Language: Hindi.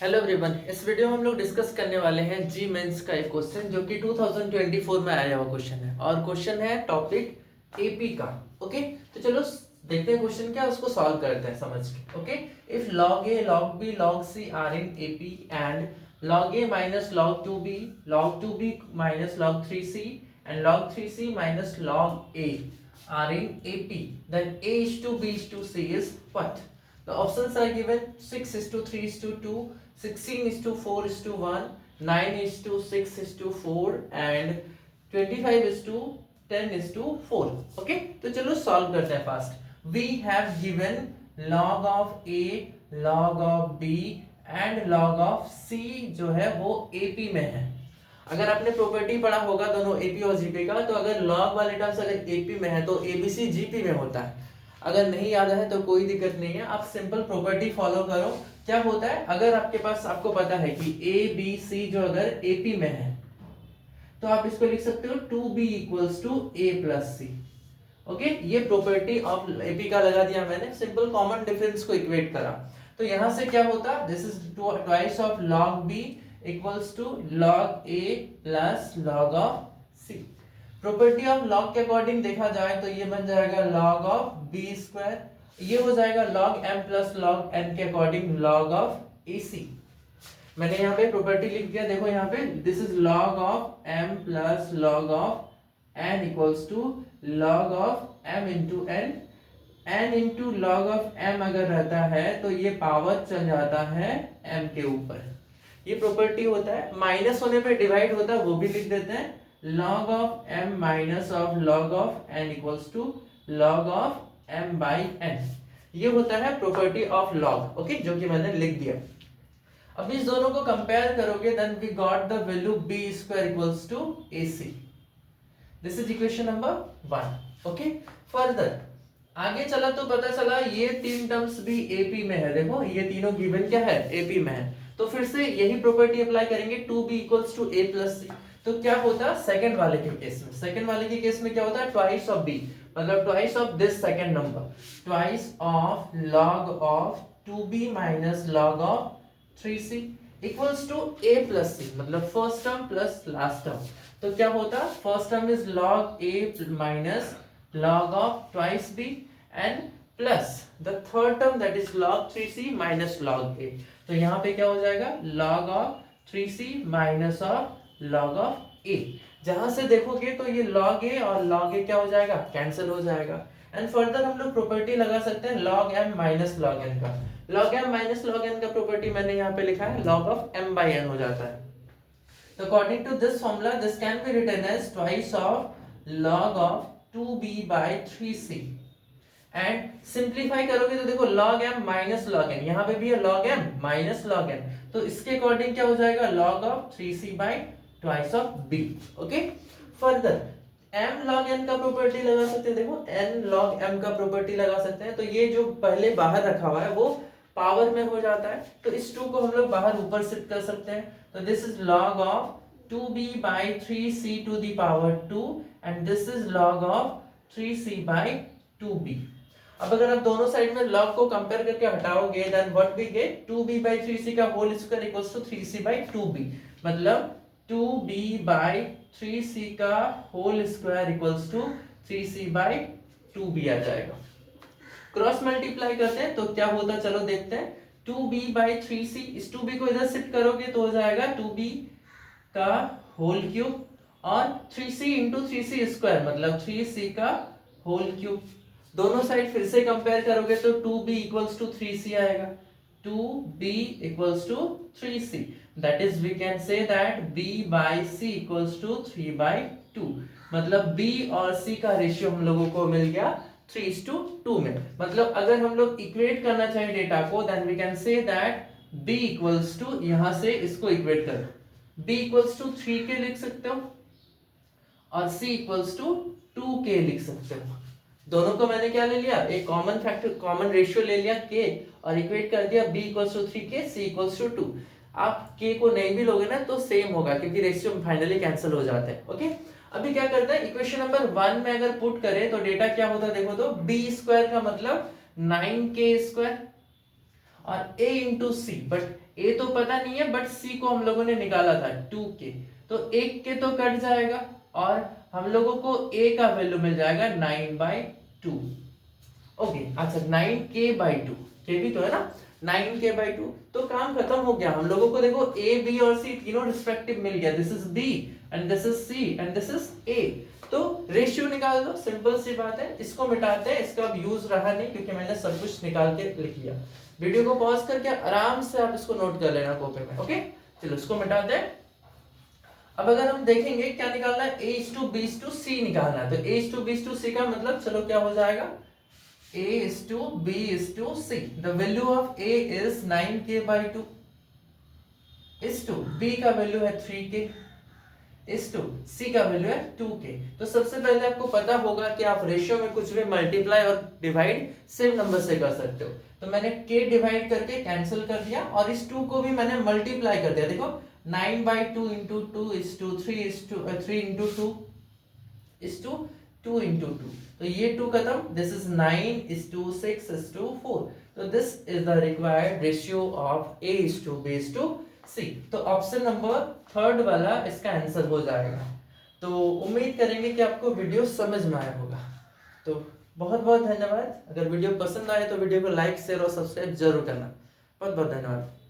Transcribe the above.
हेलो एवरीवन, इस वीडियो में हम लोग डिस्कस करने वाले हैं जी मेंस का एक क्वेश्चन जो कि 2024 में आया हुआ क्वेश्चन है और क्वेश्चन है टॉपिक एपी का। ओके, तो चलो देखते हैं क्वेश्चन क्या है, उसको सॉल्व करते हैं समझ के। Okay, if log a log b log c are in AP and log a minus log 2b minus log 3c and log 3c minus log a are in AP, then a is to b is to c is what? The options are given 6 is to 3 is to 2, 16 is to 4 is to 1, 9 is to 6 is to 4 and 25 is to 10 is to 4. Okay, तो चलो सॉल्व करते हैं fast. We have given log of a, log of b and log of c जो है वो AP में है. अगर आपने प्रॉपर्टी पढ़ा होगा दोनों एपी और जीपी का, तो अगर लॉग वाले टर्म्स अगर एपी में है तो एबीसी जीपी में होता है. अगर नहीं याद है तो कोई दिक्कत नहीं है, आप सिंपल प्रॉपर्टी फॉलो करो. क्या होता है, अगर आपके पास आपको पता है कि ए बी सी जो अगर एपी में है तो आप इसको लिख सकते हो 2b equals to A plus C. Okay, ये प्रॉपर्टी ऑफ एपी का लगा दिया मैंने, सिंपल कॉमन डिफरेंस को इक्वेट करा. तो यहां से क्या होता, this is twice of log B equals to log A plus log of C. Property of log के अकॉर्डिंग देखा जाए तो ये बन जाएगा लॉग ऑफ बी स्क्वायर, ये हो जाएगा log M plus log N के according log of A C. मैंने यहाँ पे प्रॉपर्टी लिख दिया, देखो यहाँ पे this is log of M plus log of N equals to log of M into N. N into log of M अगर रहता है तो ये पावर चल जाता है एम के ऊपर. ये प्रॉपर्टी होता है, माइनस होने पे डिवाइड होता है वो भी लिख देते हैं. log of m minus of log of n equals to log of m by n. ये होता है प्रॉपर्टी ऑफ लॉग. ओके, जो कि मैंने लिख दिया. अब इस दोनों को कंपेयर करोगे then we got the value b square equals to ac. This is equation number 1. Okay, further आगे चला तो पता चला ये तीन टर्म्स भी AP में है. देखो ये तीनों गिवन क्या है, AP में है. तो फिर से यही प्रॉपर्टी अप्लाई करेंगे 2b equals to a plus c. तो क्या होता सेकंड वाले के केस में, सेकंड वाले के केस में क्या होता है, ट्वाइस ऑफ b मतलब twice of this second number, twice of log of 2b minus log of 3c equals to a plus c मतलब first term plus last term. तो क्या होता, first term is log a minus log of twice b and plus the third term that is log 3c minus log a. तो यहाँ पे क्या हो जाएगा, log of 3c minus of log of a. जहां से देखोगे तो ये log a और log a क्या हो जाएगा, कैंसिल हो जाएगा. एंड फर्दर हम लोग प्रॉपर्टी लगा सकते हैं log m minus log n का. log m minus log n का प्रॉपर्टी मैंने यहाँ पे लिखा है log of m by n हो जाता है. तो according to this formula this can be written as twice of log of 2b by 3c. And simplify करोगे तो देखो log m minus log n, यहाँ पे भी है log m minus log n. तो इसके अकॉर्डिंग क्या हो जाएगा, log of 3c by twice of b. Okay, further m log n का प्रॉपर्टी लगा सकते हैं. देखो n log m का प्रॉपर्टी लगा सकते हैं. तो ये जो पहले बाहर रखा हुआ है वो पावर में हो जाता है, तो इस 2 को हम लोग बाहर ऊपर शिफ्ट कर सकते हैं. तो this is log of 2b by 3c to the power 2 and this is log of 3c by 2b. अब अगर आप दोनों साइड में log को कंपेयर करके हटाओगे then what we get, 2b by 3c का whole square equals to 3c by 2b मतलब 2b by 3c का whole square equals to 3c by 2b आ जाएगा. क्रॉस मल्टीप्लाई करते हैं तो क्या होता, चलो देखते हैं. 2b by 3c, इस 2b को इधर शिफ्ट करोगे तो हो जाएगा 2b का होल क्यूब और 3c इंटू 3c स्क्वायर मतलब 3c का होल क्यूब. दोनों साइड फिर से कंपेयर करोगे तो 2b इक्वल्स टू 3c आएगा. 2b equals to 3c. That is we can say that b by c equals to 3 by 2. मतलब b और c का रेशियो हम लोगों को मिल गया 3:2 में. मतलब अगर हम लोग इक्वेट करना चाहें डेटा को then we can say that b equals to, यहाँ से इसको इक्वेट करो, b equals to 3k लिख सकते हो और c equals to 2k लिख सकते हो. दोनों को मैंने क्या ले लिया, एक कॉमन फैक्टर कॉमन रेशियो ले लिया k और इक्वेट कर दिया b equals to 3k c equals to 2. आप k को नहीं भी लोगे ना तो सेम होगा क्योंकि रेशियो फाइनली कैंसिल हो जाते हैं. ओके, अभी क्या करते हैं, इक्वेशन नंबर 1 में अगर पुट करें तो डेटा क्या होता है, देखो तो b स्क्वायर का मतलब 9k स्क्वायर और a इंटू सी, बट ए तो पता नहीं है बट सी को हम लोगों ने निकाला था 2k, तो 1k तो कट जाएगा और हम लोगों को a का वैल्यू मिल जाएगा 9/2। ओके अच्छा 9k/2, के भी तो है ना, 9k/2, तो काम खत्म हो गया। हम लोगों को देखो a b और c तीनों रिस्पेक्टिव मिल गया, this is b and this is c and this is a। तो रेशियो निकाल दो, सिंपल सी बात है। इसको मिटाते हैं, इसका अब यूज रहा नहीं क्योंकि मैंने सब कुछ निकाल के लिख लिया। वीडियो को पॉज करके आराम से आप इसको नोट कर लेना कॉपी में। ओके चलो इसको मिटाते हैं। अब अगर हम देखेंगे क्या निकालना है, a:b:c निकालना है, तो a:b:c का मतलब चलो क्या हो जाएगा, a:b:c, the value of a is 9k/2, b का वैल्यू है 3k, c का वैल्यू है 2k। तो सबसे पहले आपको पता होगा कि आप रेशियो में कुछ भी मल्टीप्लाई और डिवाइड सेम नंबर से कर सकते हो। तो मैंने k डिवाइड करके कैंसिल कर दिया और इस 2 को भी मैंने मल्टीप्लाई कर दिया। देखो 9/2 into 2 is to 3 is to 3 into 2 is to 2 into 2, तो ये 2 खत्म, this is 9 is to 6 is to 4, तो this is the required ratio of a is to b is to c। तो ऑप्शन नंबर 3 वाला इसका आंसर हो जाएगा। तो उम्मीद करेंगे कि आपको वीडियो समझ में आया होगा। तो बहुत बहुत धन्यवाद। अगर वीडियो पसंद आए तो वीडियो को लाइक शेयर और सब्सक्राइब जरूर करना। बहुत बहुत धन्यवाद।